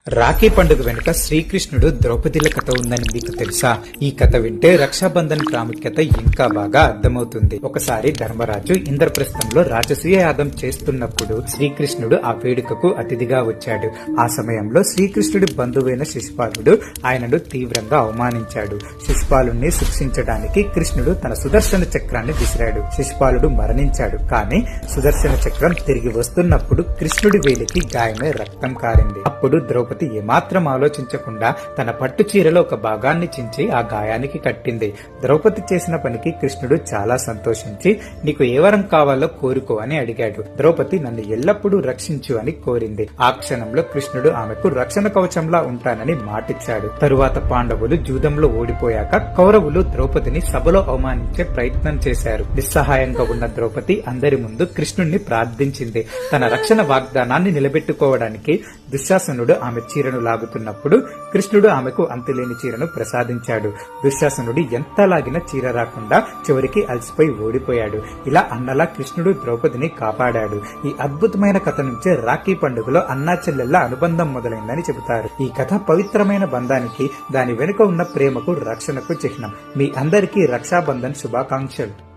రాఖీ పండుగ వెనుక శ్రీకృష్ణుడు ద్రౌపదిల కథ ఉందని మీకు తెలుసా? ఈ కథ వింటే రక్షాబంధన్ ప్రాముఖ్యత ఇంకా బాగా అర్థమవుతుంది. ఒకసారి ధర్మరాజు ఇంద్రప్రస్థంలో రాజసూయ యాగం చేస్తున్నప్పుడు శ్రీకృష్ణుడు ఆ వేడుకకు అతిథిగా వచ్చాడు. ఆ సమయంలో శ్రీకృష్ణుడి బంధువైన శిశుపాలుడు ఆయనను తీవ్రంగా అవమానించాడు. శిశుపాలుణ్ణి శిక్షించడానికి కృష్ణుడు తన సుదర్శన చక్రాన్ని విసిరాడు. శిశుపాలుడు మరణించాడు. కానీ సుదర్శన చక్రం తిరిగి వస్తున్నప్పుడు కృష్ణుడి వేలికి గాయమై రక్తం కారింది. అప్పుడు ద్రౌపది ఏమాత్రం ఆలోచించకుండా తన పట్టు చీరలో ఒక భాగాన్ని చించి ఆ గాయానికి కట్టింది. ద్రౌపది చేసిన పనికి కృష్ణుడు చాలా సంతోషించి, నీకు ఏ వరం కావాలో కోరుకో అని అడిగాడు. ద్రౌపది నన్ను ఎల్లప్పుడూ రక్షించు అని కోరింది. ఆ క్షణంలో కృష్ణుడు ఆమెకు రక్షణ కవచంలా ఉంటానని మాటిచ్చాడు. తరువాత పాండవులు జూదంలో ఓడిపోయాక కౌరవులు ద్రౌపదిని సభలో అవమానించే ప్రయత్నం చేశారు. నిస్సహాయంగా ఉన్న ద్రౌపది అందరి ముందు కృష్ణుణ్ణి ప్రార్థించింది. తన రక్షణ వాగ్దానాన్ని నిలబెట్టుకోవడానికి దుశ్శాసనుడు ఆమె చీరను లాగుతున్నప్పుడు కృష్ణుడు ఆమెకు అంతులేని చీరను ప్రసాదించాడు. దుశ్శాసనుడు ఎంత లాగిన చీర రాకుండా చివరికి అలసిపోయి ఓడిపోయాడు. ఇలా అన్నలా కృష్ణుడు ద్రౌపదిని కాపాడాడు. ఈ అద్భుతమైన కథ నుంచే రాఖీ పండుగలో అన్నా చెల్లెళ్ల అనుబంధం మొదలైందని చెబుతారు. ఈ కథ పవిత్రమైన బంధానికి, దాని వెనుక ఉన్న ప్రేమకు, రక్షణకు చిహ్నం. మీ అందరికీ రక్షాబంధన్ శుభాకాంక్షలు.